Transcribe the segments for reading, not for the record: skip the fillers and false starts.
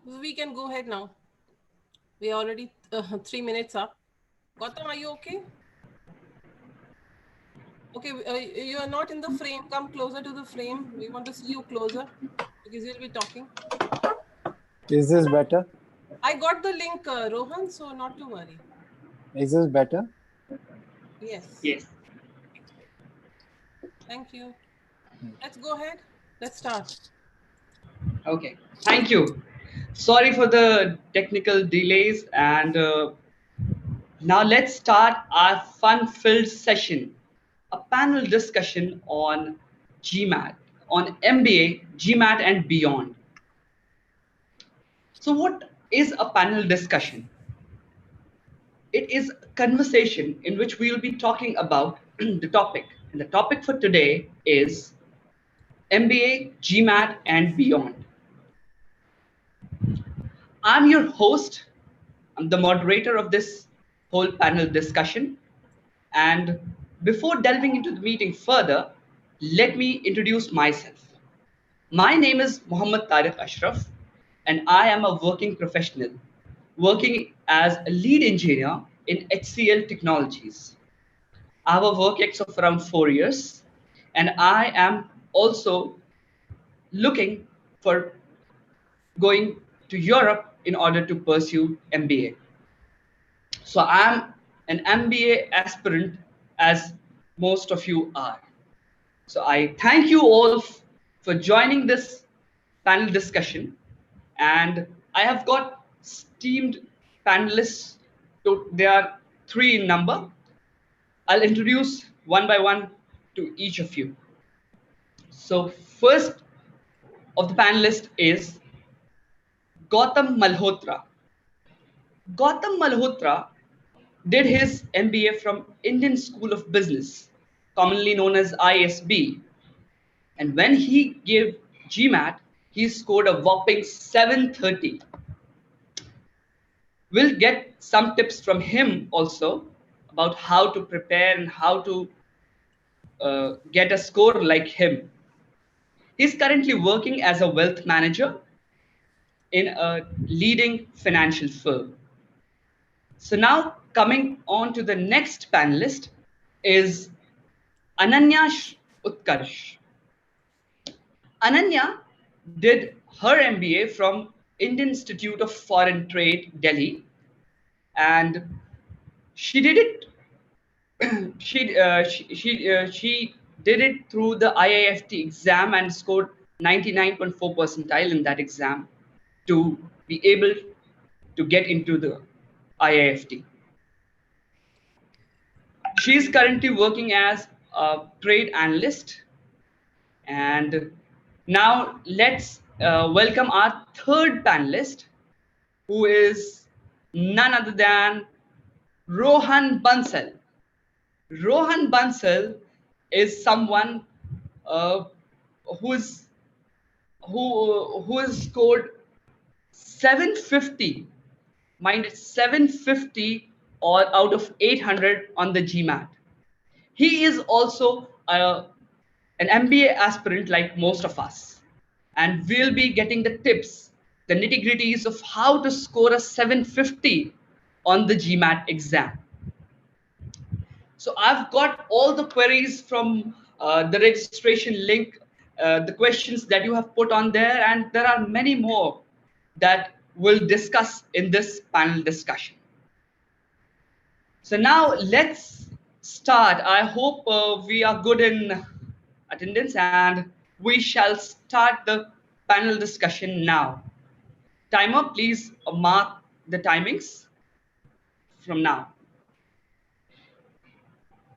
We can go ahead now. We are already 3 minutes up. Gautam, are you okay? Okay, you are not in the frame. Come closer to the frame. We want to see you closer because you'll be talking. Is this better? I got the link, Rohan, so not to worry. Is this better? Yes, Yes. thank you. Let's go ahead. Let's start. Okay. Thank you. Sorry for the technical delays. And now let's start our fun-filled session, a panel discussion on GMAT, on MBA, GMAT, and beyond. So, what is a panel discussion? It is a conversation in which we will be talking about the topic. And the topic for today is MBA, GMAT, and beyond. I'm your host. I'm the moderator of this whole panel discussion. And before delving into the meeting further, let me introduce myself. My name is Muhammad Tariq Ashraf, and I am a working professional working as a lead engineer in HCL Technologies. I have a work ex of around 4 years, and I am also looking for going to Europe in order to pursue MBA. So I'm an MBA aspirant, as most of you are. So I thank you all for joining this panel discussion, and I have got esteemed panelists. There are three in number. I'll introduce one by one to each of you. So first of the panelist is Gautam Malhotra. Gautam Malhotra did his MBA from Indian School of Business, commonly known as ISB. And when he gave GMAT, he scored a whopping 730. We'll get some tips from him also about how to prepare and how to get a score like him. He's currently working as a wealth manager in a leading financial firm. So now coming on to the next panelist is Ananya Utkarsh. Ananya did her MBA from Indian Institute of Foreign Trade, Delhi, and she did it. She did it through the IIFT exam and scored 99.4 percentile in that exam to be able to get into the IIFT. She is currently working as a trade analyst. And now let's welcome our third panelist, who is none other than Rohan Bansal. Rohan Bansal is someone uh, who's who has scored 750, mind it, 750 or out of 800 on the GMAT. He is also an MBA aspirant like most of us, and we'll be getting the tips, the nitty gritties of how to score a 750 on the GMAT exam. So I've got all the queries from the registration link, the questions that you have put on there, and there are many more that we'll discuss in this panel discussion. So now let's start. I hope we are good in attendance, and we shall start the panel discussion now. Timer, please mark the timings from now.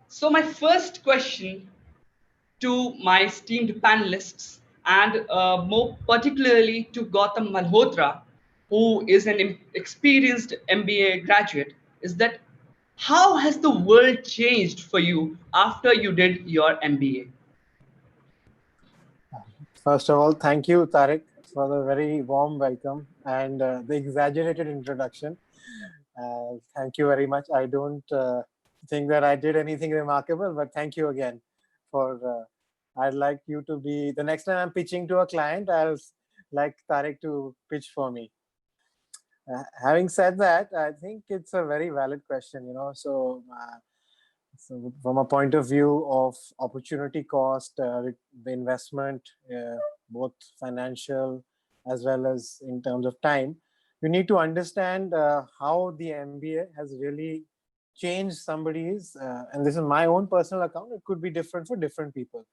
So my first question to my esteemed panelists, and more particularly to Gautam Malhotra, who is an experienced MBA graduate, is that how has the world changed for you after you did your MBA? First of all, thank you, Tariq, for the very warm welcome and the exaggerated introduction. Thank you very much. I don't think that I did anything remarkable, but thank you again for. I'd like you to be the next time I'm pitching to a client. I'll like Tariq to pitch for me. Having said that, I think it's a very valid question, so from a point of view of opportunity cost, the investment, both financial as well as in terms of time, you need to understand how the MBA has really changed somebody's, and this is my own personal account, it could be different for different people.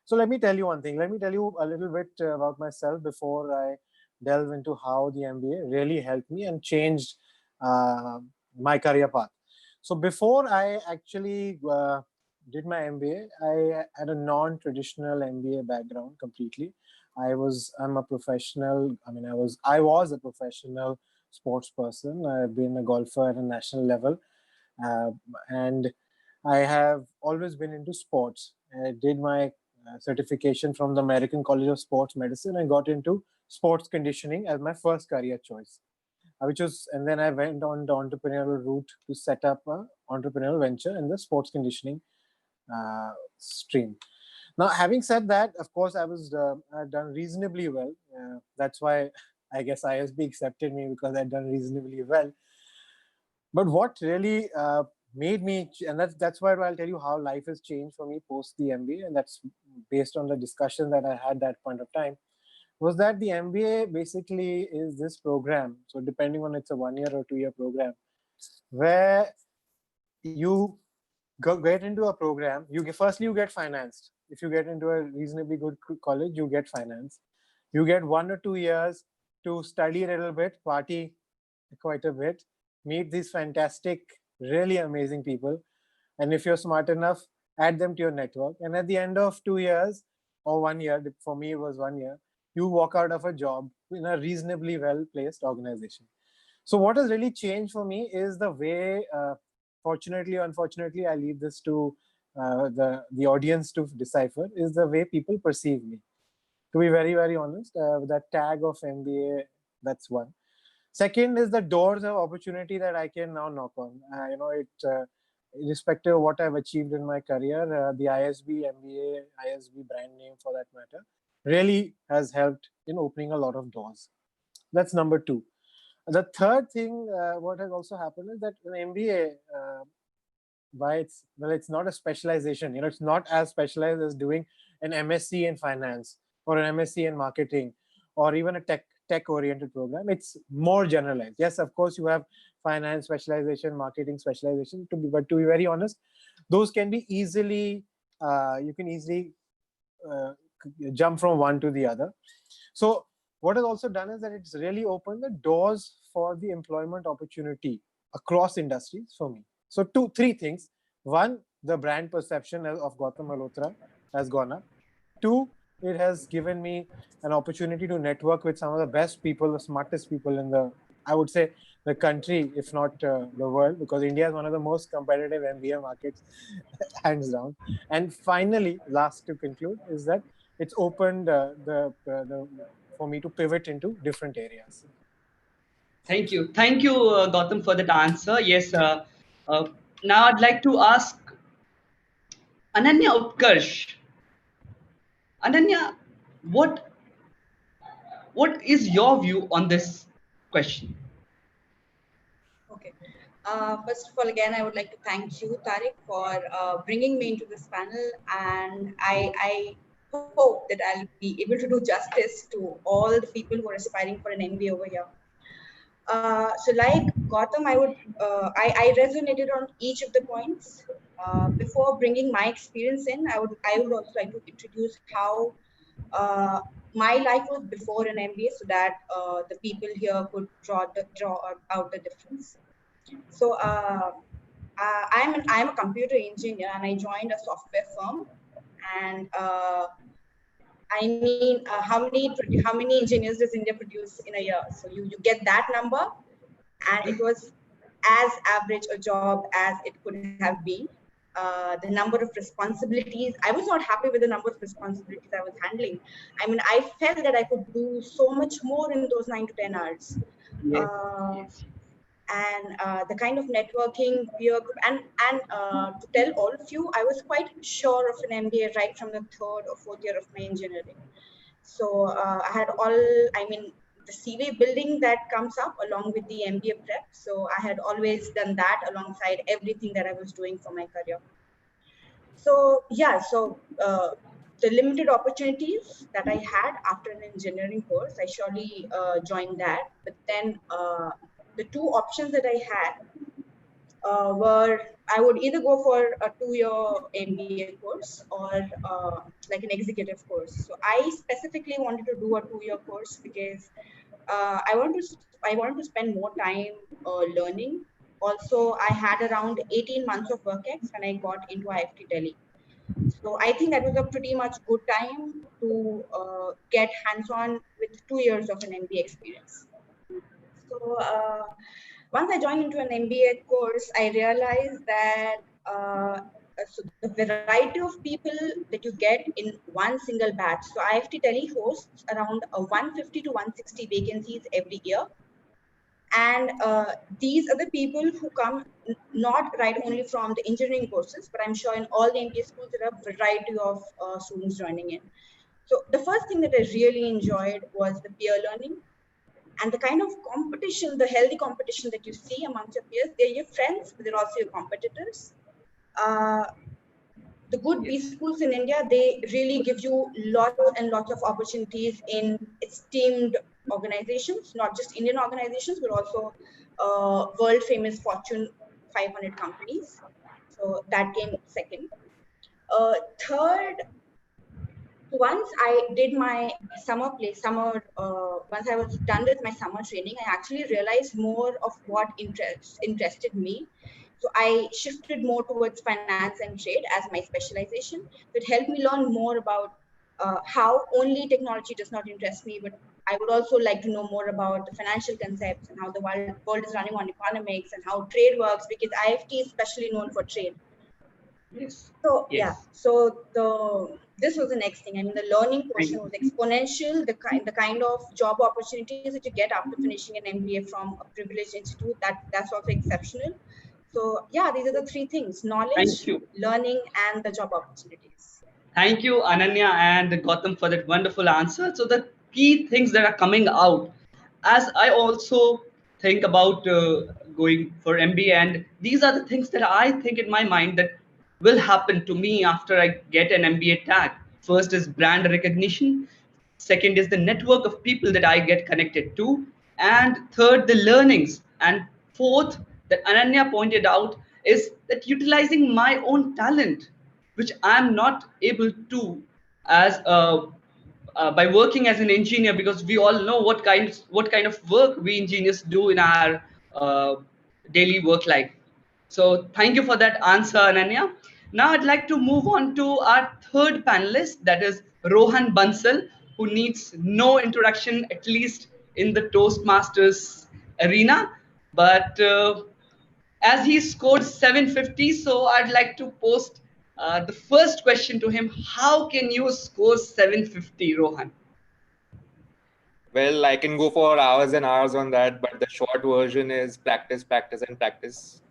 So let me tell you one thing. Let me tell you a little bit about myself before I delve into how the MBA really helped me and changed uh, my career path. So before I actually did my MBA, I had a non-traditional MBA background completely. I'm a professional. I was a professional sports person. I've been a golfer at a national level, uh, and I have always been into sports. I did my certification from the American College of Sports Medicine and got into sports conditioning as my first career choice, and then I went on the entrepreneurial route to set up an entrepreneurial venture in the sports conditioning stream. Now, having said that, of course, I've done reasonably well. That's why I guess ISB accepted me, because I'd done reasonably well. But what really made me, and that's why I'll tell you how life has changed for me post the MBA, and that's based on the discussion that I had that point of time, was that the MBA basically is this program. So depending on it's a 1 year or 2 year program, where you get into a program, firstly you get financed. If you get into a reasonably good college, you get finance. You get 1 or 2 years to study a little bit, party quite a bit, meet these fantastic, really amazing people, and if you're smart enough, add them to your network. And at the end of 2 years or 1 year, for me it was 1 year, you walk out of a job in a reasonably well placed organization. So what has really changed for me is the way, fortunately or unfortunately, I leave this to the audience to decipher, is the way people perceive me. To be very, very honest, that tag of MBA, that's one. Second is the doors of opportunity that I can now knock on. Irrespective of what I've achieved in my career, the ISB MBA, ISB brand name for that matter, really has helped in opening a lot of doors. That's number two. The third thing, what has also happened is that an MBA, it's not a specialization. It's not as specialized as doing an MSc in finance or an MSc in marketing or even a tech oriented program. It's more generalized. Yes, of course, you have finance specialization, marketing specialization. But to be very honest, those can be easily you can easily jump from one to the other. So what has also done is that it's really opened the doors for the employment opportunity across industries for me. So three things. One, the brand perception of Gautam Malhotra has gone up. Two, it has given me an opportunity to network with some of the best people, the smartest people in I would say, the country, if not the world, because India is one of the most competitive MBA markets, hands down. And finally, last to conclude, is that it's opened for me to pivot into different areas. Thank you. Thank you, Gautam, for that answer. Yes. Now I'd like to ask Ananya Utkarsh. Ananya, what what is your view on this question? Okay. First of all, again, I would like to thank you, Tariq, for bringing me into this panel, and I hope that I'll be able to do justice to all the people who are aspiring for an MBA over here. So, like Gautam, I resonated on each of the points. Before bringing my experience in, I would also like to introduce how my life was before an MBA, so that the people here could draw out the difference. So I'm a computer engineer, and I joined a software firm. And I mean, how many engineers does India produce in a year? So you get that number, and it was as average a job as it could have been. The number of responsibilities, I was not happy with the number of responsibilities I was handling. I mean, I felt that I could do so much more in those 9 to 10 hours. Yes. Yes. And the kind of networking, peer group, and to tell all of you, I was quite sure of an MBA right from the 3rd or 4th year of my engineering. So I had the CV building that comes up along with the MBA prep. So I had always done that alongside everything that I was doing for my career. So yeah, the limited opportunities that I had after an engineering course, I surely joined that. But then the two options that I had were I would either go for a 2-year MBA course or like an executive course. So I specifically wanted to do a 2-year course because I wanted to spend more time learning. Also, I had around 18 months of work ex when I got into IFT Delhi. So I think that was a pretty much good time to get hands-on with 2 years of an MBA experience. So once I joined into an MBA course, I realized that so the variety of people that you get in one single batch. So IFT Delhi hosts around 150 to 160 vacancies every year. And these are the people who come not right only from the engineering courses, but I'm sure in all the MBA schools, there are a variety of students joining in. So the first thing that I really enjoyed was the peer learning and the kind of competition, the healthy competition that you see amongst your peers. They're your friends, but they're also your competitors. The good B schools in India, they really give you lots and lots of opportunities in esteemed organizations, not just Indian organizations, but also world famous Fortune 500 companies. So that came second. Third, once I did my once I was done with my summer training, I actually realized more of what interested me. So I shifted more towards finance and trade as my specialization. So it helped me learn more about how only technology does not interest me, but I would also like to know more about the financial concepts and how the world is running on economics and how trade works, because IFT is especially known for trade. Yes. So Yes. yeah, this was the next thing. I mean, the learning portion was exponential. The kind of job opportunities that you get after finishing an MBA from a privileged institute, that's also exceptional. So yeah, these are the three things: knowledge, Thank you. learning, and the job opportunities. Thank you, Ananya and Gautam, for that wonderful answer. So the key things that are coming out, as I also think about going for MBA, and these are the things that I think in my mind that will happen to me after I get an MBA tag. First is brand recognition. Second is the network of people that I get connected to. And third, the learnings. And fourth, that Ananya pointed out, is that utilizing my own talent, which I'm not able to as by working as an engineer, because we all know what kind of work we engineers do in our daily work life. So thank you for that answer, Ananya. Now I'd like to move on to our third panelist, that is Rohan Bansal, who needs no introduction, at least in the Toastmasters arena. But as he scored 750, so I'd like to post the first question to him. How can you score 750, Rohan? Well, I can go for hours and hours on that, but the short version is practice, practice, and practice.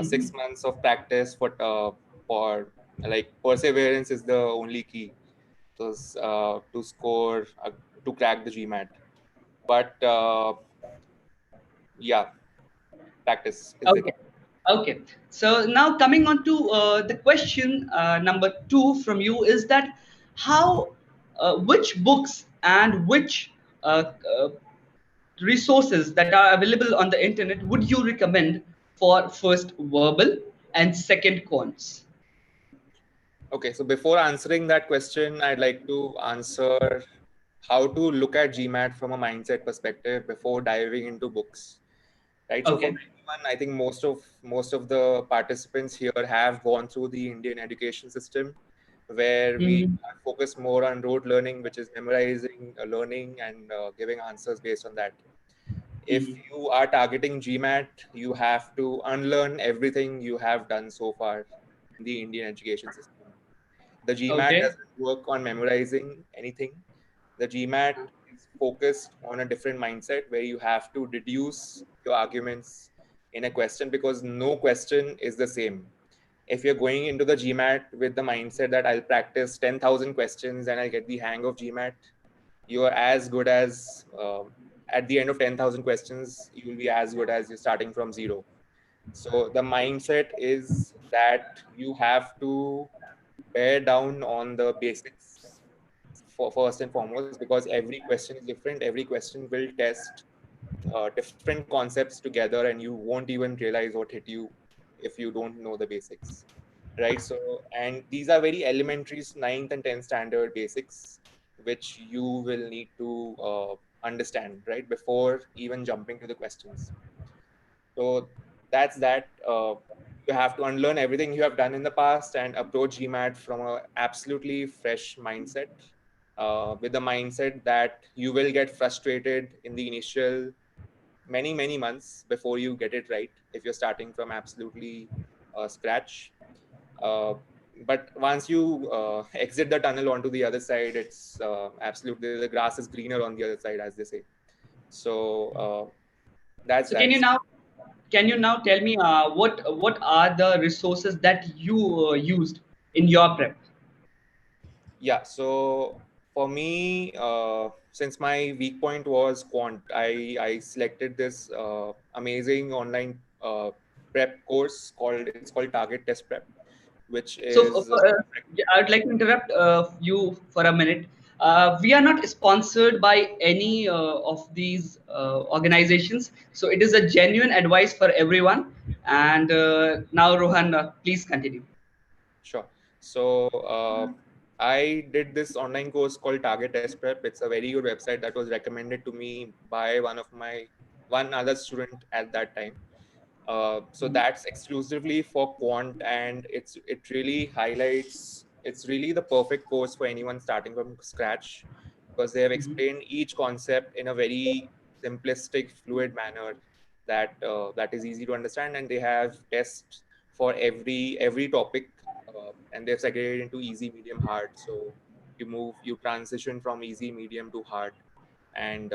6 months of practice for like perseverance is the only key to score to crack the GMAT. But yeah, practice is the key. Okay. Okay. So now coming on to the question number 2 from you is that which books and which uh, resources that are available on the internet would you recommend for first verbal and second cons? Okay, so before answering that question, I'd like to answer how to look at GMAT from a mindset perspective before diving into books. Right. So for Okay. everyone, I think most of the participants here have gone through the Indian education system, where we Mhm. are focused more on rote learning, which is memorizing, learning, and giving answers based on that. If Mhm. you are targeting GMAT, you have to unlearn everything you have done so far in the Indian education system. The GMAT Okay. doesn't work on memorizing anything. The GMAT is focused on a different mindset where you have to deduce your arguments in a question, because no question is the same. If you're going into the GMAT with the mindset that I'll practice 10,000 questions and I'll get the hang of GMAT, you are as good as at the end of 10,000 questions, you will be as good as you're starting from zero. So the mindset is that you have to bear down on the basics for first and foremost, because every question is different. Every question will test different concepts together, and you won't even realize what hit you if you don't know the basics, right? So, and these are very elementary ninth and 10th standard basics which you will need to understand, right, before even jumping to the questions. So that's that. You have to unlearn everything you have done in the past and approach GMAT from a absolutely fresh mindset, with the mindset that you will get frustrated in the initial many months before you get it right if you're starting from absolutely scratch. Uh, but once you exit the tunnel onto the other side, it's absolutely, the grass is greener on the other side, as they say. So that's So that. can you now tell me what are the resources that you used in your prep? Yeah, so for me, since my weak point was quant, I selected this amazing online prep course called Target Test Prep, which So, is yeah, I would like to interrupt you for a minute. We are not sponsored by any of these organizations, so it is a genuine advice for everyone. And now, Rohan, please continue. sure. So I did this online course called Target Test Prep. It's a very good website that was recommended to me by one other student at that time. So that's exclusively for quant, and it really highlights, it's really the perfect course for anyone starting from scratch, because they have explained each concept in a very simplistic, fluid manner that is easy to understand, and they have tests for every topic, and they've segregated into easy, medium, hard. So you transition from easy, medium to hard, and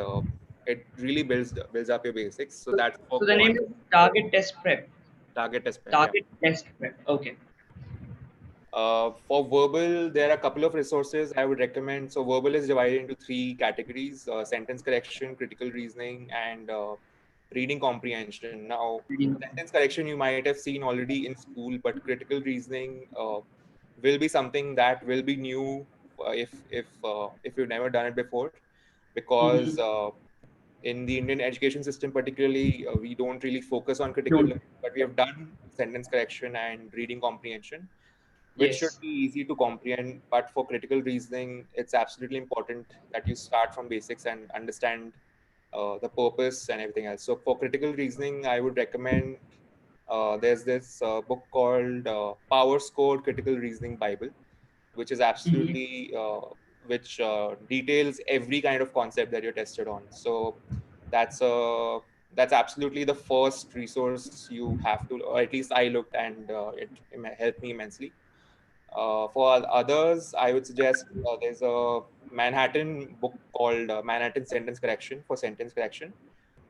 it really builds up your basics. So So, that's for so the name quant. is Target Test Prep. Target Test Prep, yeah. Target Test Prep. Okay. For verbal, there are a couple of resources I would recommend. So verbal is divided into three categories: sentence correction, critical reasoning, and reading comprehension. Now, sentence correction you might have seen already in school, but critical reasoning will be something that will be new if you've never done it before, because in the Indian education system, particularly, we don't really focus on critical Don't. learning, but we have done sentence correction and reading comprehension, which should Yes. be easy to comprehend. But for critical reasoning, it's absolutely important that you start from basics and understand the purpose and everything else. So for critical reasoning, I would recommend there's this book called Power Score Critical Reasoning Bible, which is absolutely which details every kind of concept that you're tested on. So that's that's absolutely the first resource you have to, or at least I looked, and it helped me immensely. For others, I would suggest there's a Manhattan book called Manhattan Sentence Correction for sentence correction.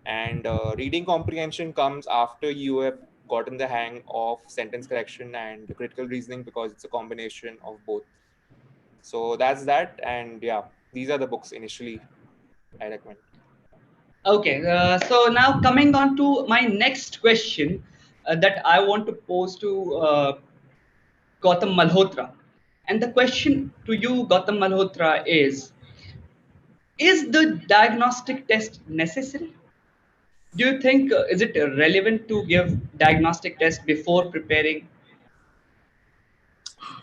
And reading comprehension comes after you have gotten the hang of sentence correction and critical reasoning, because it's a combination of both. So that's that. And yeah, these are the books initially I recommend. Okay. So now coming on to my next question that I want to pose to Gautam Malhotra. And the question to you, Gautam Malhotra, is the diagnostic test necessary? Do you think is it relevant to give diagnostic test before preparing?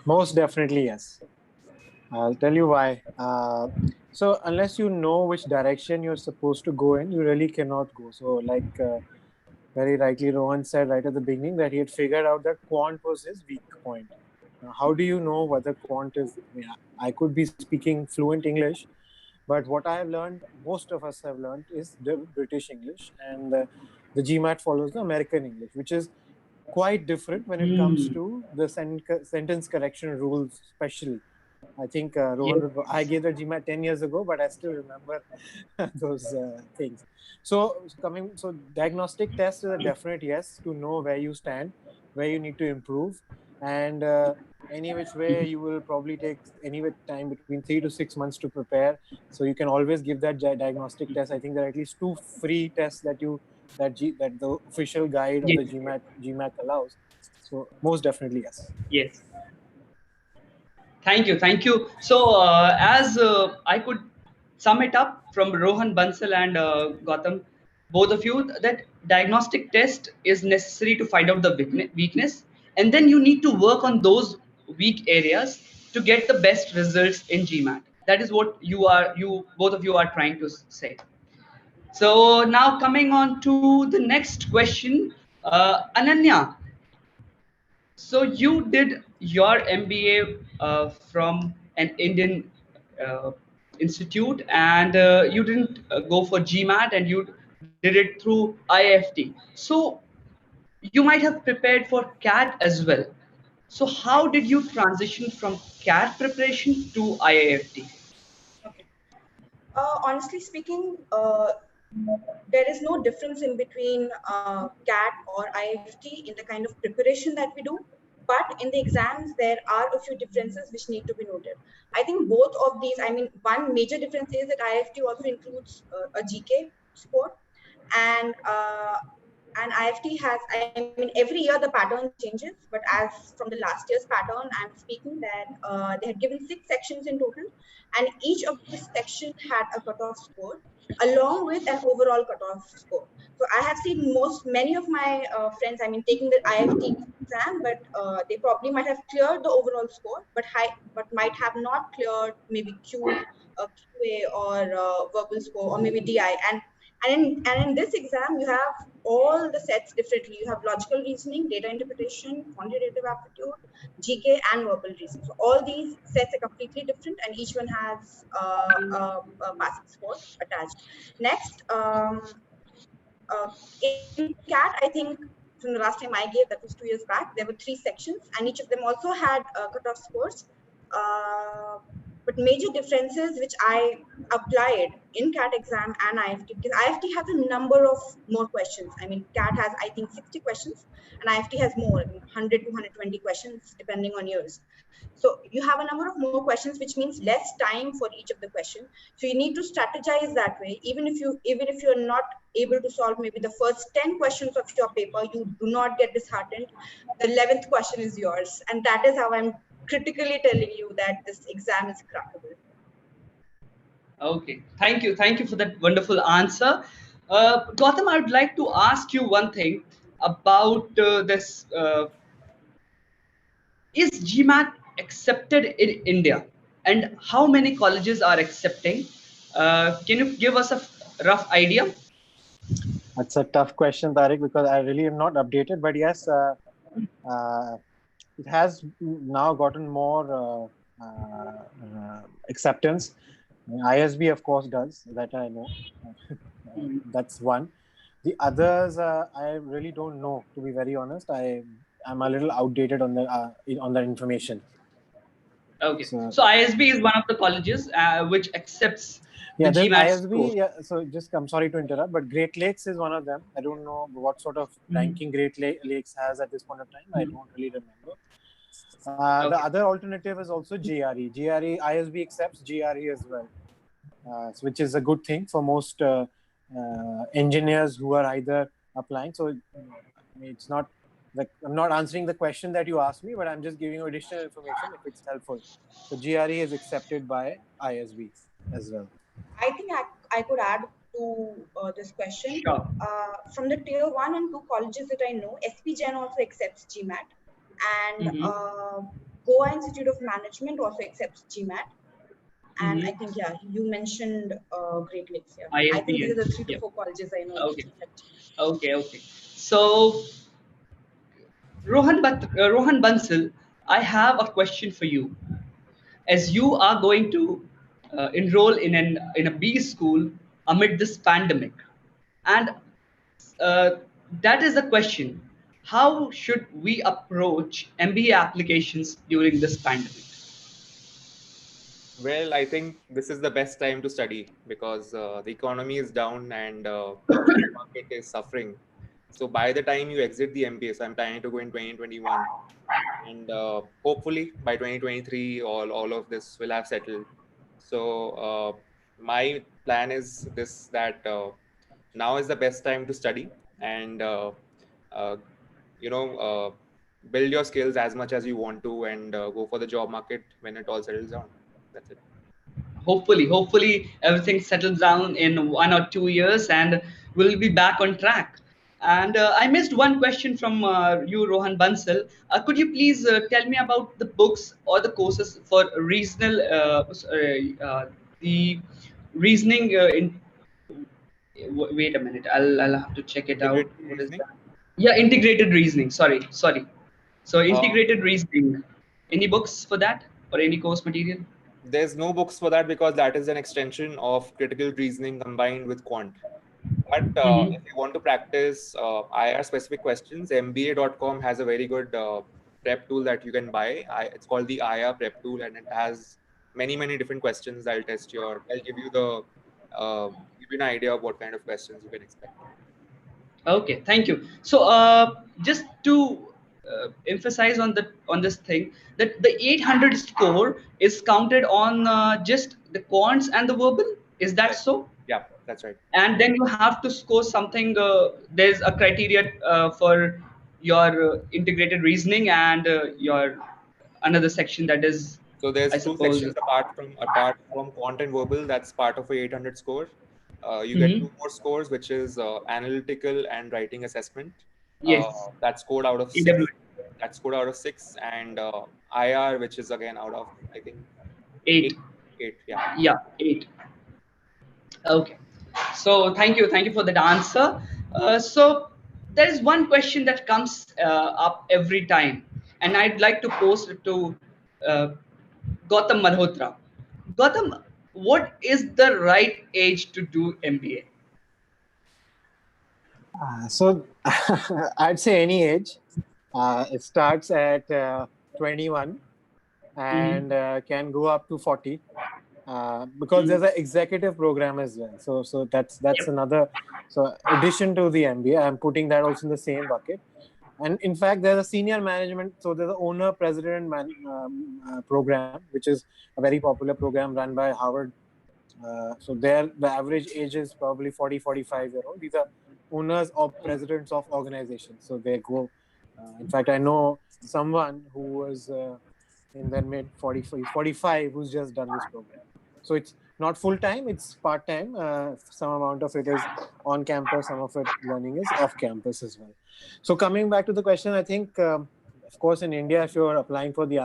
Most definitely, yes. I'll tell you why. So unless you know which direction you're supposed to go in, you really cannot go. So like very rightly Rohan said right at the beginning that he had figured out that quant was his weak point. Now, how do you know whether quant is? I mean, I could be speaking fluent English, but what I have learned, most of us have learned, is the British English, and the GMAT follows the American English, which is quite different when it comes Hmm. to the sentence correction rules, especially. I think Yes. Rohan, I gave the GMAT 10 years ago, but I still remember those things. So diagnostic test is a definite yes to know where you stand, where you need to improve. and any which way you will probably take anyway time between 3 to 6 months to prepare. So you can always give that diagnostic test. I think there are at least 2 free tests that that the official guide of the Yes. GMAT allows. So most definitely yes. Yes. Thank you. Thank you. So, as I could sum it up from Rohan Bansal and Gautam, both of you, that diagnostic test is necessary to find out the weakness, and then you need to work on those weak areas to get the best results in GMAT. That is what you both of you are trying to say. So now coming on to the next question, Ananya. So you did your MBA from an Indian uh, institute, and you didn't go for GMAT, and you did it through IFT. So you might have prepared for CAT as well. So how did you transition from CAT preparation to IIFT? Okay. Honestly speaking, there is no difference in between CAT or IFT in the kind of preparation that we do. But in the exams, there are a few differences which need to be noted. I think both of these, I mean, one major difference is that IFT also includes a GK score, and IFT has, I mean, every year the pattern changes, but as from the last year's pattern, I'm speaking that they had given 6 sections in total, and each of the section had a cutoff score along with an overall cutoff score. So I have seen many of my friends, I mean, taking the IFT exam, but they probably might have cleared the overall score, but might have not cleared maybe QA or verbal score, or maybe DI. And in this exam, you have all the sets differently. You have logical reasoning, data interpretation, quantitative aptitude, GK, and verbal reasoning. So all these sets are completely different, and each one has a passing score attached. Next, in CAT, I think from the last time I gave, that was 2 years back, there were 3 sections, and each of them also had cutoff scores. Uh, but major differences which I applied in CAT exam and IFT, because IFT has a number of more questions. I mean, CAT has, I think, 60 questions, and IFT has more, 100 to 120 questions, depending on yours. So you have a number of more questions, which means less time for each of the question. So you need to strategize that way. Even if you're not able to solve maybe the first 10 questions of your paper, you do not get disheartened. The 11th question is yours, and that is how I'm critically telling you that this exam is crackable. Okay, thank you for that wonderful answer. Gautam, I would like to ask you one thing about this. Is GMAT accepted in India, and how many colleges are accepting? Can you give us a rough idea? That's a tough question, Tariq, because I really am not updated. But yes, it has now gotten more acceptance. ISB, of course, does, that I know. That's one. The others, I really don't know. To be very honest, I'm a little outdated on the information. Okay, so ISB is one of the colleges which accepts the there's GMAT ISB. score. Yeah, so I'm sorry to interrupt, but Great Lakes is one of them. I don't know what sort of ranking Great Lakes has at this point of time. I don't really remember. The other alternative is also GRE. ISB accepts GRE as well, which is a good thing for most engineers who are either applying. So it's not like I'm not answering the question that you asked me, but I'm just giving you additional information if it's helpful. So GRE is accepted by ISB as well. I think I could add to this question. Sure. From the tier 1 and 2 colleges that I know, SP Gen also accepts GMAT, and Goa Institute of Management also accepts GMAT. And I think, yeah, you mentioned Great Lakes. Yeah, I think these are the 3 to 4 colleges I know. Okay. Okay. So, Rohan Bansal, I have a question for you. As you are going to enroll in a B school amid this pandemic, and that is the question: how should we approach MBA applications during this pandemic? Well, I think this is the best time to study because the economy is down and the job market is suffering. So by the time you exit the MBA, so I'm planning to go in 2021. and hopefully by 2023 all of this will have settled. So my plan is this, that now is the best time to study and uh, you know build your skills as much as you want to, and go for the job market when it all settles down. That's it. Hopefully everything settles down in 1 or 2 years and we'll be back on track. And I missed one question from you, Rohan Bansal. Could you please tell me about the books or the courses for regional the reasoning in wait a minute, I'll have to check it out. Integrated What is reasoning. that? Yeah, integrated reasoning, sorry. So uh, integrated reasoning, any books for that or any course material? there's no books for that because that is an extension of critical reasoning combined with quant. But if you want to practice IR specific questions, MBA.com has a very good prep tool that you can buy. It's called the IR prep tool, and it has many different questions that'll test your. I'll give you the give you an idea of what kind of questions you can expect. Okay, thank you. So, just to emphasize on this thing, that the 800 score is counted on just the quants and the verbal. Is that Yes. so? Yeah, that's right. And then you have to score something. There's a criteria for your integrated reasoning and your another section that is, So there's I two suppose. sections apart from quant and verbal. That's part of a 800 score. You get Mhm. two more scores, which is analytical and writing assessment. Uh, Yes, that's scored out of AWS six. That's scored out of six, and IR, which is again out of, I think, eight. eight. Eight, yeah. Yeah, eight. Okay. So thank you for that answer. So there is one question that comes up every time, and I'd like to pose it to uh, Gautam Malhotra. Gautam, what is the right age to do MBA? So I'd say any age. It starts at 21 and Mhm. can go up to 40. Because there's an executive program as well. So that's Yep. another. So addition to the MBA, I'm putting that also in the same bucket. And in fact, there's a senior management. So there's an owner president program, which is a very popular program run by Harvard. So there, the average age is probably 40, 45-year-old. These are owners or presidents of organizations. So they go. In fact, I know someone who was in their mid 45, who's just done this program. So it's not full time; it's part time. Some amount of it is on campus, some of it learning is off campus as well. So coming back to the question, I think, of course, in India, if you're applying for the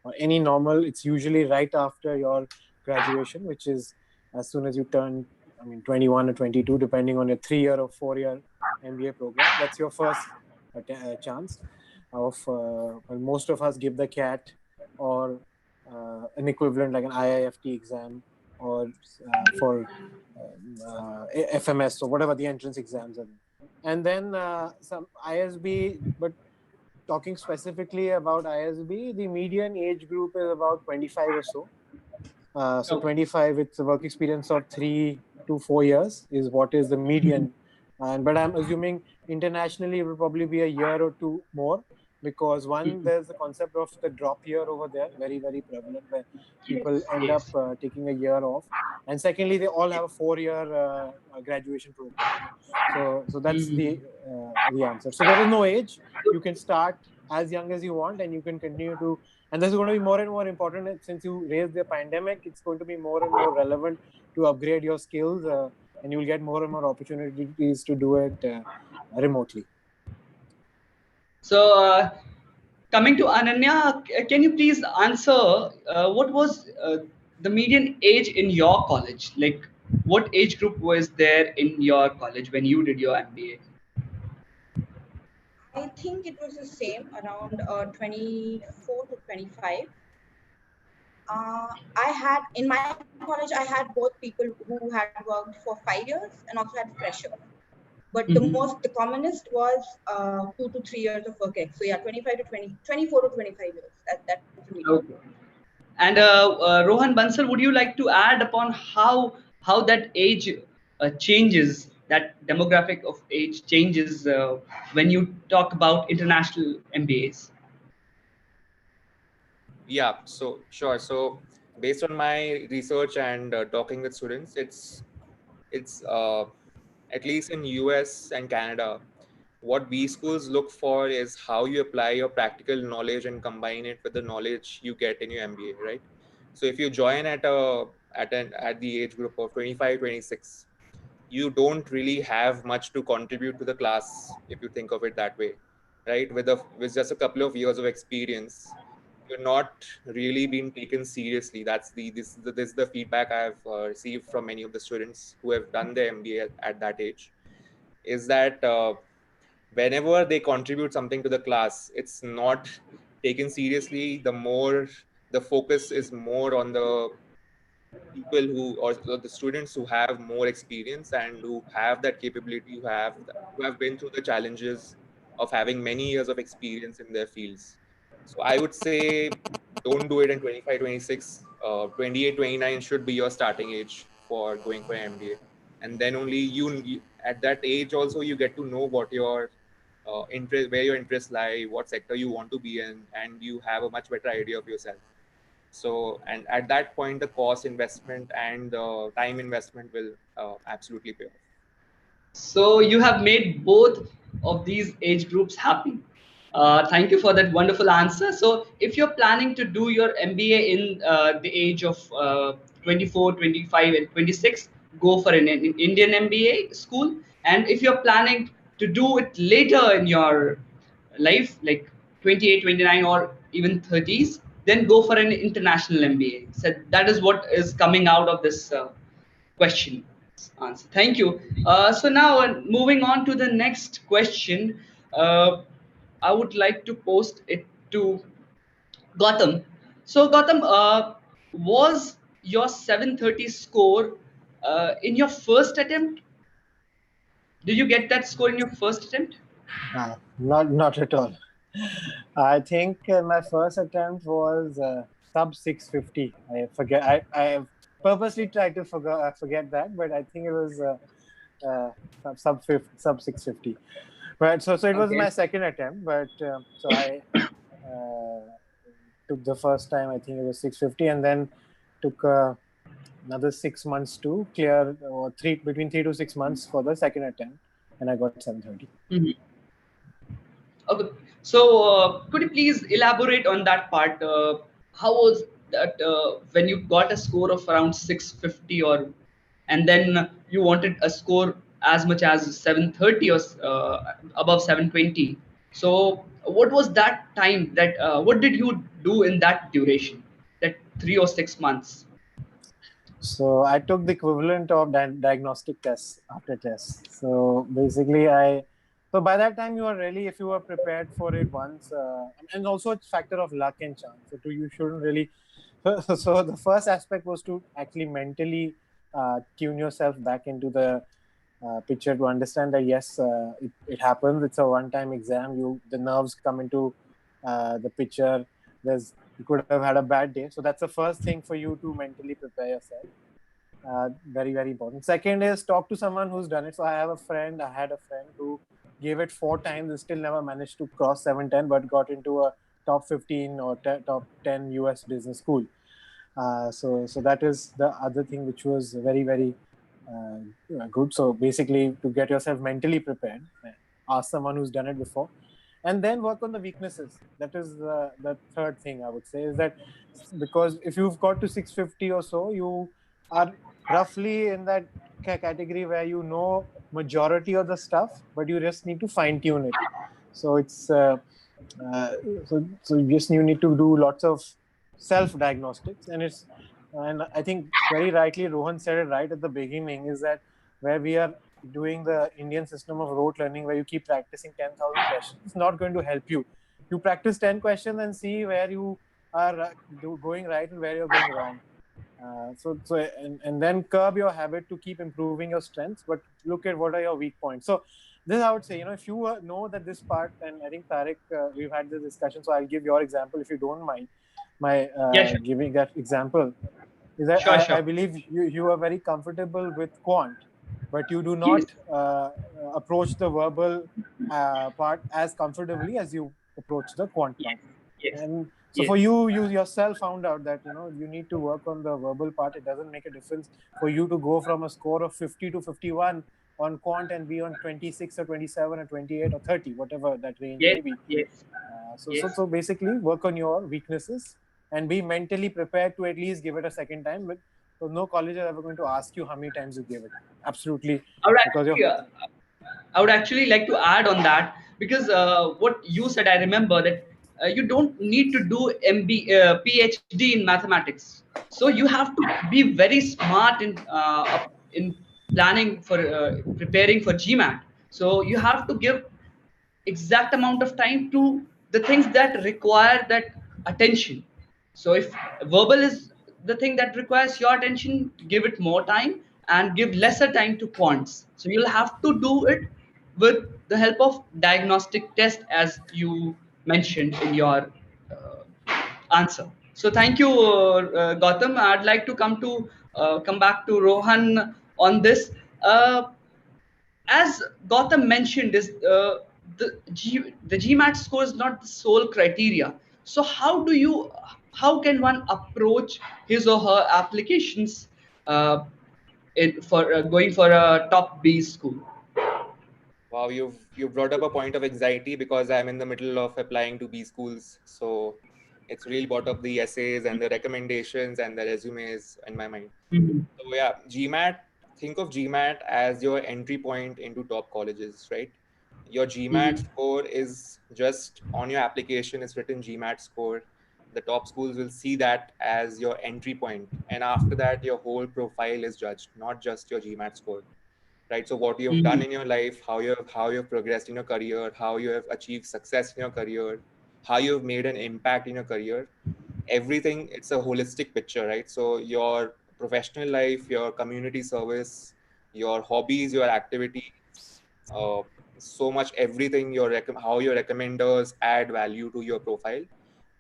or any normal, it's usually right after your graduation, which is as soon as you turn, 21 or 22, depending on your 3-year or 4-year MBA program. That's your first chance of. Well, most of us give the CAT or an equivalent like an IIFT exam or for FMS or whatever the entrance exams are. And then some ISB, but talking specifically about ISB, the median age group is about 25 or so. So Okay. 25 with a work experience of 3 to 4 years is what is the median. But I'm assuming internationally it will probably be a year or two more, because one, there's the concept of the drop year over there, very, very prevalent, where people Yes. end up Yes. taking a year off. And secondly, they all have a 4-year graduation program. So that's the answer. So there is no age. You can start as young as you want, and you can continue to. And this is going to be more and more important since you raised the pandemic. It's going to be more and more relevant to upgrade your skills, and you will get more and more opportunities to do it remotely. So, coming to Ananya, can you please answer what was the median age in your college? Like, what age group was there in your college when you did your MBA? I think it was the same, around 24 to 25. I had in my college, I had both people who had worked for 5 years and also had freshers. But Mhm. the commonest was 2 to 3 years of work ex. So yeah, 25 to 20, 24 to 25 years. That was the median. Okay. And Rohan Bansal, would you like to add upon how that age changes, that demographic of age changes when you talk about international MBAs? Yeah, so sure. So based on my research and talking with students, it's at least in US and Canada, what B schools look for is how you apply your practical knowledge and combine it with the knowledge you get in your MBA, right? So if you join at the age group of 25, 26, you don't really have much to contribute to the class if you think of it that way, right? With just a couple of years of experience, you're not really being taken seriously. This is the feedback I've received from many of the students who have done their MBA at that age, is that whenever they contribute something to the class, it's not taken seriously. The focus is more on the people or the students who have more experience and who have that capability, who have been through the challenges of having many years of experience in their fields. So I would say don't do it in 25, 26. 28, 29 should be your starting age for going for an MBA. And then only at that age also you get to know what your interest, where your interests lie, what sector you want to be in, and you have a much better idea of yourself. So, and at that point, the cost investment and the time investment will absolutely pay off. So you have made both of these age groups happy. Thank you for that wonderful answer. So if you're planning to do your MBA in the age of 24, 25, and 26, go for an Indian MBA school. And if you're planning to do it later in your life, like 28, 29, or even 30s, then go for an international MBA. So that is what is coming out of this question answer. Thank you. So now moving on to the next question, I would like to post it to Gautam. So Gautam, was your 730 score in your first attempt? Did you get that score in your first attempt? Not at all. I think my first attempt was sub 650. I forget. I purposely tried to forget that, but I think it was sub 650. Right. So it was Okay. my second attempt, but so I uh, took the first time. I think it was 650, and then took another 6 months to clear, or between 3 to 6 months for the second attempt, and I got 730. Mhm. Okay. So, could you please elaborate on that part? How was that when you got a score of around 650, and then you wanted a score as much as 730 or above 720? So, what was that time? What did you do in that duration, that 3 or 6 months? So I took the equivalent of diagnostic tests after tests. So basically, so by that time you are really, if you were prepared for it once, and also it's factor of luck and chance. So you shouldn't really. So the first aspect was to actually mentally tune yourself back into the picture, to understand that yes, it happens. It's a one-time exam. The nerves come into the picture. You could have had a bad day. So that's the first thing for you to mentally prepare yourself. Very, very important. Second is talk to someone who's done it. So I had a friend who gave it 4 times and still never managed to cross 710, but got into a top 15 or top 10 US business school. So that is the other thing which was very, very good. So basically, to get yourself mentally prepared, ask someone who's done it before, and then work on the weaknesses. That is the third thing I would say, is that because if you've got to 650 or so, you are roughly in that category where you know majority of the stuff, but you just need to fine tune it. So it's uh, so you need to do lots of self diagnostics, and I think very rightly Rohan said it right at the beginning, is that where we are doing the Indian system of rote learning, where you keep practicing 10,000 questions, it's not going to help you. You practice 10 questions and see where you are going right and where you're going wrong. And then curb your habit to keep improving your strengths, but look at what are your weak points. So this, I would say, if you know that this part, and I think Tariq, we've had this discussion, so I'll give your example if you don't mind my Yeah, sure, giving that example. Is that sure, I sure. believe you are very comfortable with quant, but you do Yes, not approach the verbal part as comfortably as you approach the quant yes, part. yes. And So for you yourself found out that, you need to work on the verbal part. It doesn't make a difference for you to go from a score of 50 to 51 on quant and be on 26 or 27 or 28 or 30, whatever that range Yes, may be. yes, So basically work on your weaknesses and be mentally prepared to at least give it a second time. So no college is ever going to ask you how many times you gave it. Absolutely. I would Because actually, I would actually like to add on that, because what you said, I remember that you don't need to do PhD in mathematics. So you have to be very smart in planning for preparing for GMAT. So you have to give exact amount of time to the things that require that attention. So if verbal is the thing that requires your attention, give it more time and give lesser time to quants. So you'll have to do it with the help of diagnostic test, as you mentioned in your answer. So thank you, Gautam. I'd like to come back to Rohan on this. As Gautam mentioned, is the GMAT score is not the sole criteria. So how can one approach his or her applications for going for a top B school? Wow, you've brought up a point of anxiety because I'm in the middle of applying to B schools. So it's really brought up the essays and the recommendations and the resumes in my mind. Mhm. So yeah, GMAT, think of GMAT as your entry point into top colleges, right? Your GMAT Mhm. score is just on your application, it's written GMAT score. The top schools will see that as your entry point. And after that, your whole profile is judged, not just your GMAT score, right? So what you've done Mhm. in your life, how you've progressed in your career, how you have achieved success in your career, how you've made an impact in your career, everything, it's a holistic picture, right? So your professional life, your community service, your hobbies, your activities, uh, so much everything, how your recommenders add value to your profile.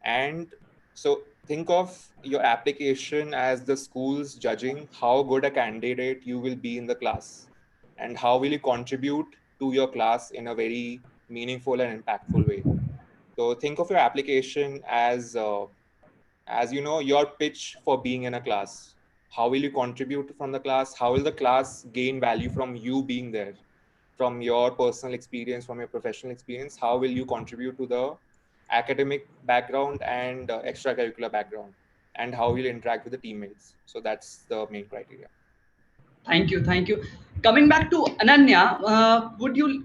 And so think of your application as the school's judging how good a candidate you will be in the class, and how will you contribute to your class in a very meaningful and impactful way. So think of your application as your pitch for being in a class. How will you contribute from the class? How will the class gain value from you being there, from your personal experience, from your professional experience? How will you contribute to the academic background and extracurricular background, and how will you interact with the teammates? So that's the main criteria. Thank you, thank you. Coming back to Ananya, would you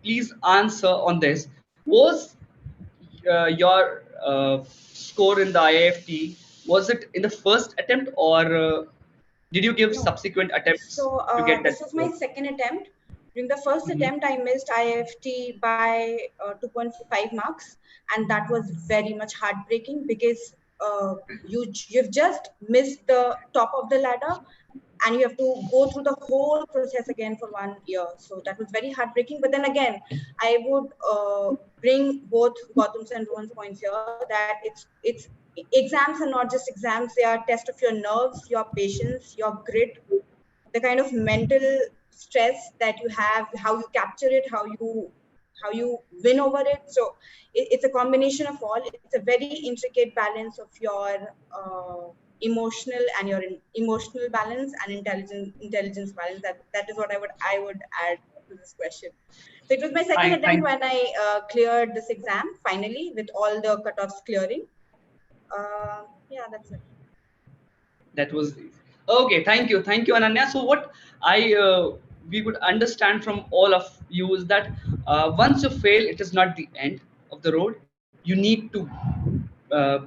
please answer on this? Was your score in the IIFT, was it in the first attempt, or did you give No. subsequent attempts So to get that this was my score? second attempt. During the first Mhm. attempt, I missed IFT by 2.5 marks, and that was very much heartbreaking because you've just missed the top of the ladder, and you have to go through the whole process again for 1 year. So that was very heartbreaking. But then again, I would bring both Gautam's and Rohan's points here that it's exams are not just exams; they are test of your nerves, your patience, your grit, the kind of mental stress that you have, how you capture it, how you win over it. So it's a combination of all. It's a very intricate balance of your emotional and your emotional balance and intelligence balance. That is what I would add to this question. So it was my second attempt Thank when I cleared this exam finally with all the cutoffs clearing. Yeah, that's it. That was okay. Thank you, Ananya. So what I we would understand from all of you is that once you fail, it is not the end of the road. You need to uh,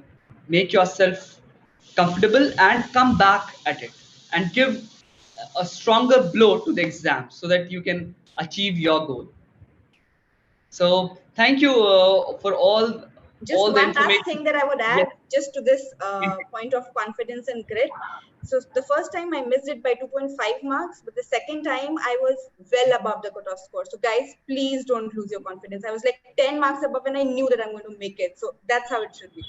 make yourself comfortable and come back at it and give a stronger blow to the exam so that you can achieve your goal. So thank you for Just all the one last information. thing that I would add Yes. just to this point of confidence and grit. So the first time I missed it by 2.5 marks, but the second time I was well above the cutoff score. So guys, please don't lose your confidence. I was like 10 marks above and I knew that I'm going to make it. So that's how it should be.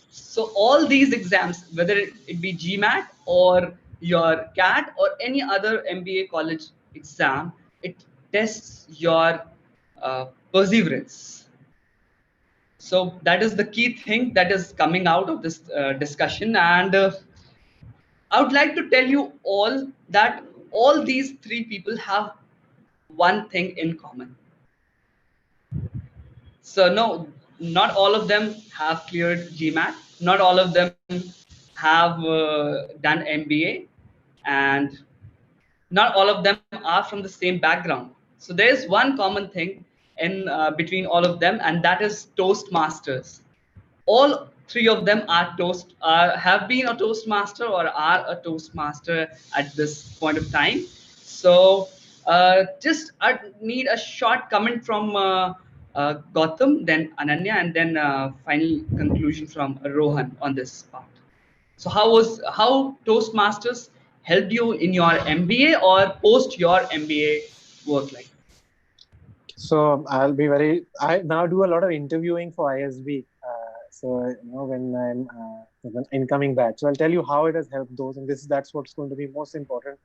So all these exams, whether it be GMAT or your CAT or any other MBA college exam, it tests your perseverance. So that is the key thing that is coming out of this discussion. And I would like to tell you all that all these three people have one thing in common. So no, not all of them have cleared GMAT. Not all of them have done MBA, and not all of them are from the same background. So there is one common thing in between all of them, and that is Toastmasters. All three of them are have been a Toastmaster or are a Toastmaster at this point of time. So just I need a short comment from Gautam, then Ananya, and then final conclusion from Rohan on this part. So how Toastmasters helped you in your MBA or post your MBA work life? So I now do a lot of interviewing for ISB. So when I'm with an incoming batch, so I'll tell you how it has helped those, and that's what's going to be most important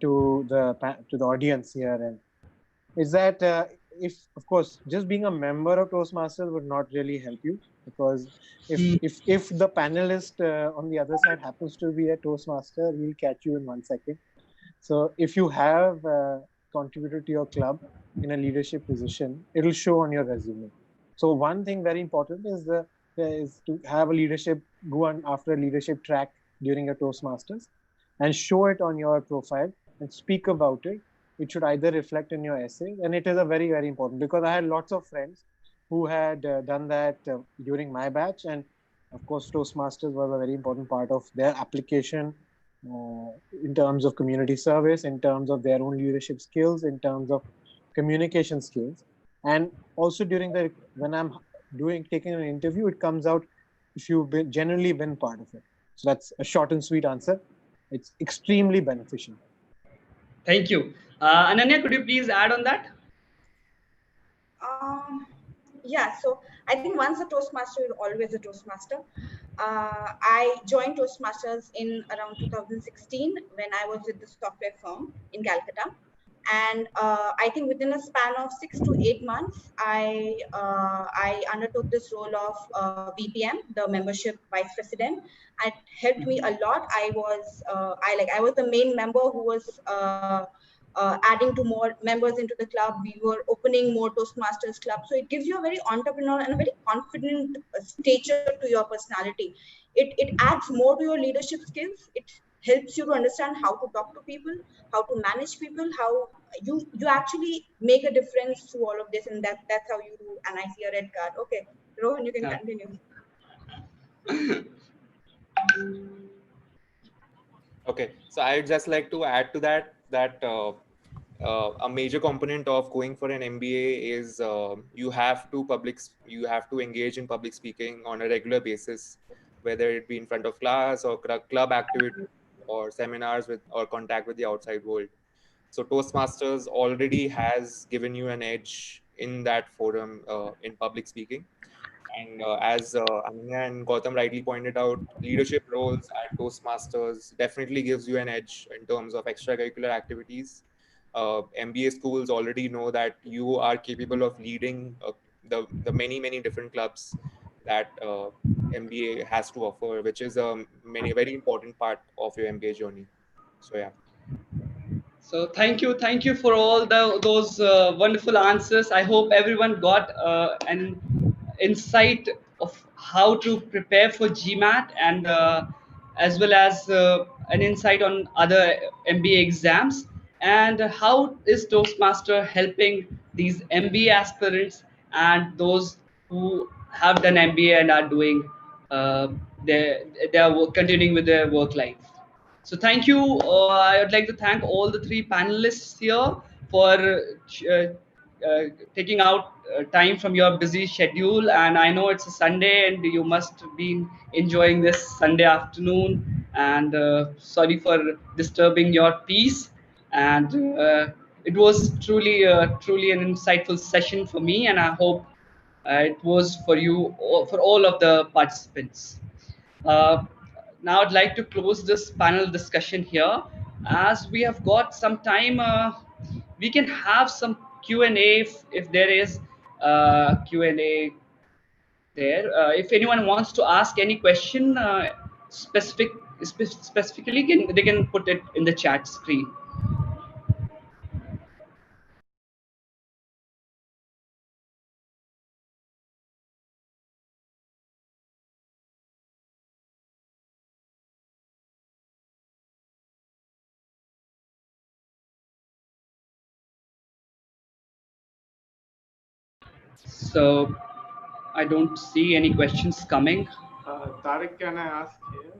to the audience here. And is that if of course just being a member of Toastmasters would not really help you, because if the panelist on the other side happens to be a Toastmaster, he'll catch you in 1 second. So if you have contributed to your club in a leadership position, it'll show on your resume. So one thing very important is to have a go on after a leadership track during a Toastmasters and show it on your profile and speak about it. It should either reflect in your essay, and it is a very, very important, because I had lots of friends who had done that during my batch, and of course Toastmasters was a very important part of their application in terms of community service, in terms of their own leadership skills, in terms of communication skills. And also when I'm taking an interview, it comes out if you've generally been part of it. So that's a short and sweet answer. It's extremely beneficial. Thank you. Ananya, could you please add on that? Yeah, so I think once a Toastmaster, you're always a Toastmaster. I joined Toastmasters in around 2016 when I was with the software firm in Calcutta. And I think within a span of 6 to 8 months, I undertook this role of VPM, the membership vice president. It helped me a lot. I was the main member who was adding to more members into the club. We were opening more Toastmasters club. So it gives you a very entrepreneurial and a very confident stature to your personality. It adds more to your leadership skills. It helps you to understand how to talk to people, how to manage people, how you actually make a difference through all of this, and that's how you do. And I see a red card. Okay, Rohan, you can continue. Okay, so I'd just like to add to that a major component of going for an MBA is you have to engage in public speaking on a regular basis, whether it be in front of class or club activity or seminars or contact with the outside world. So Toastmasters already has given you an edge in that forum in public speaking. And as Ananya and Gautam rightly pointed out, leadership roles at Toastmasters definitely gives you an edge in terms of extracurricular activities. MBA schools already know that you are capable of leading the many different clubs that MBA has to offer, which is a very important part of your MBA journey. So yeah. So thank you for all those wonderful answers. I hope everyone got an insight of how to prepare for GMAT, and as well as an insight on other MBA exams, and how is Toastmaster helping these MBA aspirants and those who have done MBA and are doing uh, they are continuing with their work life. So thank you. I would like to thank all the three panelists here for taking out time from your busy schedule. And I know it's a Sunday and you must have been enjoying this Sunday afternoon. And sorry for disturbing your peace. And it was truly an insightful session for me. And I hope it was for you, for all of the participants. Uh, Now I'd like to close this panel discussion here. As we have got some time, we can have some Q&A if there is Q&A there. If anyone wants to ask any question specifically, they can put it in the chat screen. So I don't see any questions coming. Tariq, can I ask here?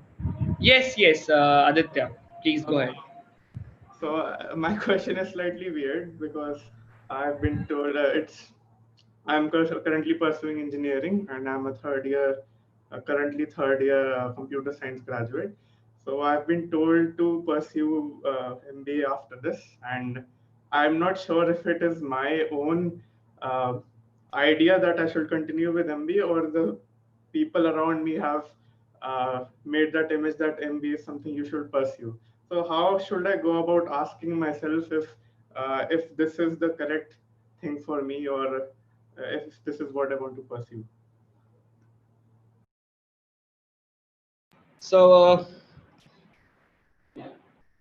Yes, Aditya, please go ahead. So my question is slightly weird because I've been told I'm currently pursuing engineering and I'm a currently third year computer science graduate. So I've been told to pursue MBA after this, and I'm not sure if it is my own uh, idea that I should continue with MBA or the people around me have made that image that MBA is something you should pursue. So how should I go about asking myself if this is the correct thing for me or if this is what I want to pursue? So,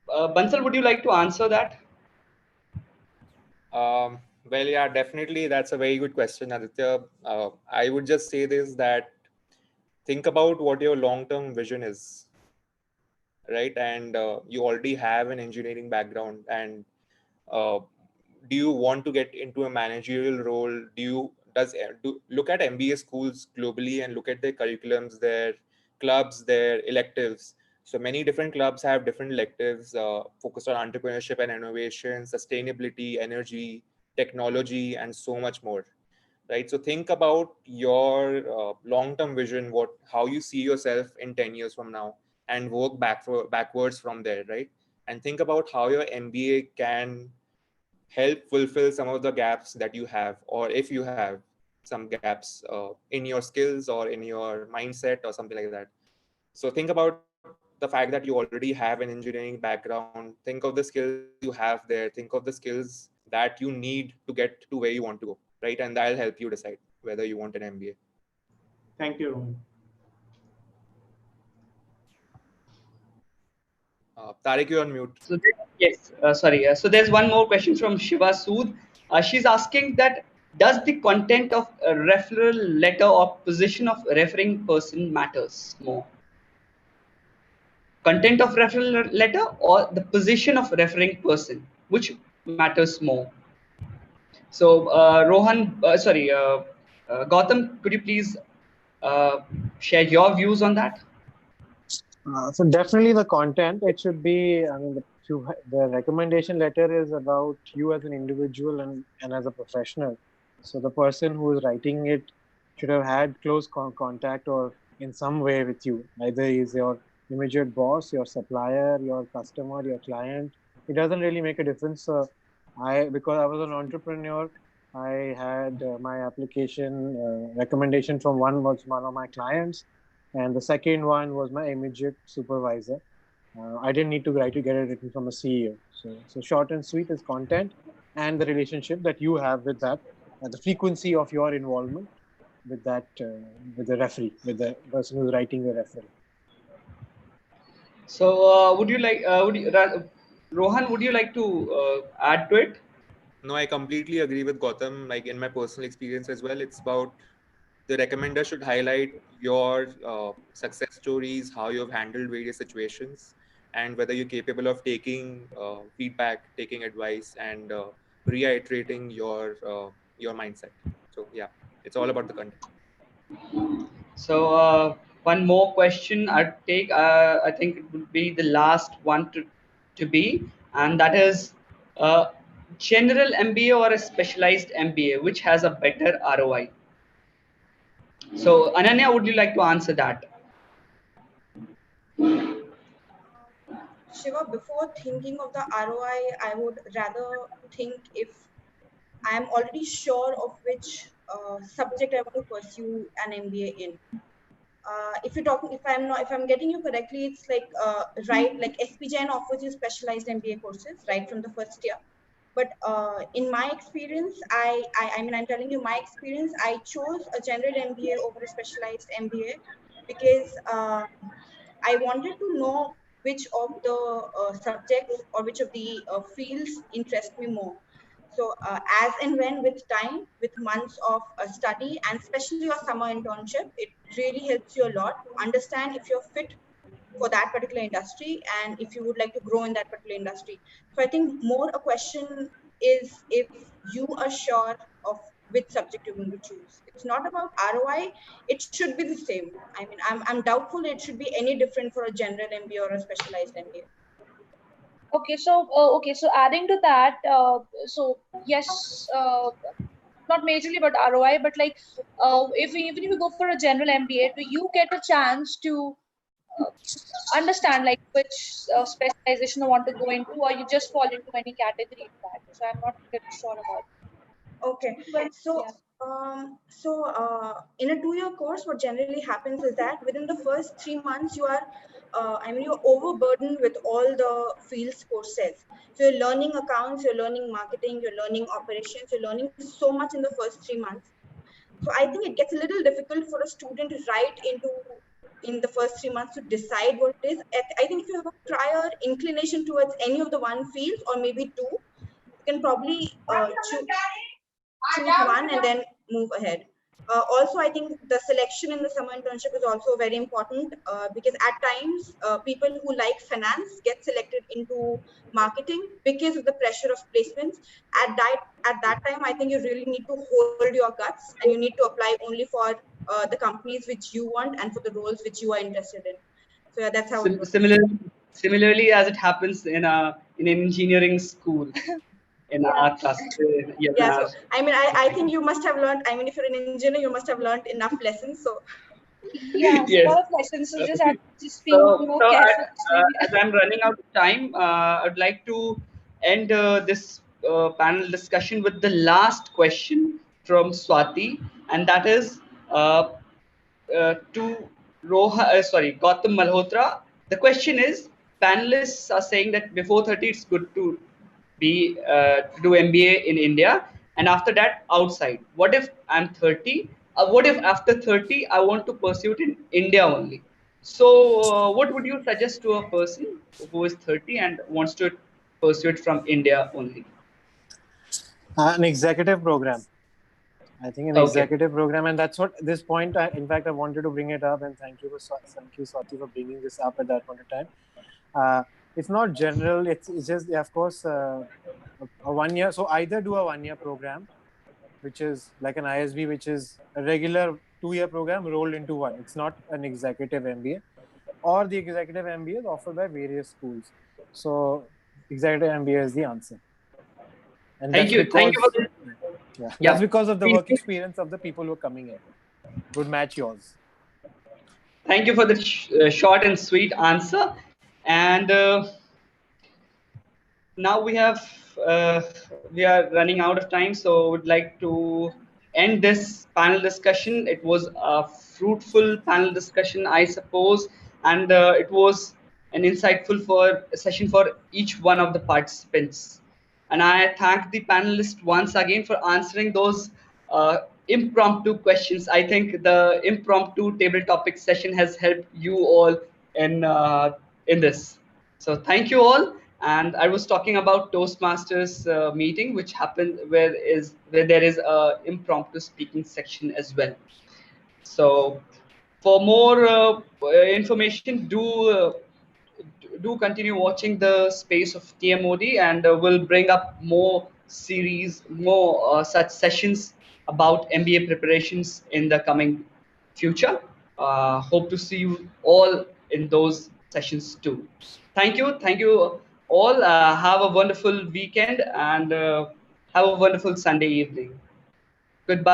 Bansal, would you like to answer that? Well, yeah, definitely. That's a very good question, Aditya. I would just say this, that think about what your long-term vision is, right? And you already have an engineering background, and uh, do you want to get into a managerial role? Look at MBA schools globally and look at their curriculums, their clubs, their electives. So many different clubs have different electives focused on entrepreneurship and innovation, sustainability, energy, technology, and so much more. Right. So think about your long-term vision, how you see yourself in 10 years from now, and work backwards from there. Right. And think about how your MBA can help fulfill some of the gaps that you have, or if you have some gaps in your skills or in your mindset or something like that. So think about the fact that you already have an engineering background. Think of the skills you have there. Think of the skills that you need to get to where you want to go, right? And that'll help you decide whether you want an MBA. Thank you, Rohan. Tariq, you're on mute. So yes, sorry. So there's one more question from Shiva Sood. She's asking that does the content of a referral letter or position of referring person matters more? Content of referral letter or the position of referring person, which matters more? So Gautam, could you please share your views on that? So definitely the content, it should be, I mean, the recommendation letter is about you as an individual and as a professional. So the person who is writing it should have had close contact or in some way with you. Either is your immediate boss, your supplier, your customer, your client. It doesn't really make a difference. Because I was an entrepreneur, I had my application recommendation from one of my clients, and the second one was my immediate supervisor. I didn't need to write to get it written from a CEO. So short and sweet is content and the relationship that you have with that, the frequency of your involvement with that, with the referee, with the person who's writing the referral. So Rohan, would you like to add to it? No, I completely agree with Gautam. Like in my personal experience as well, it's about the recommender should highlight your success stories, how you've handled various situations, and whether you're capable of taking feedback, taking advice, and reiterating your mindset. So yeah, it's all about the content. So one more question I'd take. I think it would be the last one to be, and that is general MBA or a specialized MBA, which has a better ROI. So Ananya, would you like to answer that? Shiva, before thinking of the ROI, I would rather think if I am already sure of which subject I want to pursue an MBA in. If I'm getting you correctly, it's like right, like SPJN offers you specialized MBA courses right from the first year. But in my experience, I mean, I'm telling you my experience. I chose a general MBA over a specialized MBA because I wanted to know which of the subjects or which of the fields interest me more. So as and when with time, with months of study, and especially your summer internship, it really helps you a lot to understand if you're fit for that particular industry and if you would like to grow in that particular industry. So I think more a question is if you are sure of which subject you're going to choose. It's not about ROI, it should be the same. I mean, I'm doubtful it should be any different for a general MBA or a specialized MBA. So adding to that, so yes, not majorly about ROI, but like if even if you go for a general MBA, do you get a chance to understand like which specialization you want to go into, or you just fall into any category in that? So I'm not really sure about Okay, it. so Yeah. in a 2-year course, what generally happens is that within the first 3 months, you are, I mean, you're overburdened with all the fields courses. So you're learning accounts, you're learning marketing, you're learning operations, you're learning so much in the first 3 months. So I think it gets a little difficult for a student right into in the first 3 months to decide what it is. I think if you have a prior inclination towards any of the one field or maybe two, you can probably choose one and then move ahead. Also, I think the selection in the summer internship is also very important because at times people who like finance get selected into marketing because of the pressure of placements. At that time, I think you really need to hold your guts and you need to apply only for the companies which you want and for the roles which you are interested in. So yeah, that's how it works. Similarly, as it happens in an engineering school in Yeah. our class. Yes, in Yeah, our so I mean, I think you must have learned. I mean, if you're an engineer, you must have learned enough lessons. So Yeah, so a yes. lot of questions. So just have Okay. to just being more careful. As I'm running out of time, I'd like to end this panel discussion with the last question from Swati, and that is to Gautam Malhotra. The question is: panelists are saying that before 30, it's good to be to do MBA in India, and after that outside. What if I'm 30? What if after 30 I want to pursue it in India only? So, what would you suggest to a person who is 30 and wants to pursue it from India only? An executive program. I think an Okay. executive program, and that's what this point. In fact, I wanted to bring it up, and thank you, Swati, for bringing this up at that point of time. It's not general. It's just, of course, a 1 year. So either do a 1 year program, which is like an ISB, which is a regular 2 year program rolled into one. It's not an executive MBA, or the executive MBA is offered by various schools. So executive MBA is the answer, and Thank that's you. Thank you because for this. that's Yeah. because of the Please. work experience of the people who are coming in would match yours. Thank you for the short and sweet answer. And now we are running out of time, so would like to end this panel discussion. It was a fruitful panel discussion, I suppose, and it was an insightful for session for each one of the participants. And I thank the panelists once again for answering those impromptu questions. I think the impromptu table topic session has helped you all in this. So thank you all. And I was talking about Toastmasters meeting, which happened where there is a impromptu speaking section as well. So for more information, do continue watching the space of TMOD, and we'll bring up more series, more such sessions about MBA preparations in the coming future. Hope to see you all in those sessions too. Thank you all. Have a wonderful weekend and have a wonderful Sunday evening. Goodbye.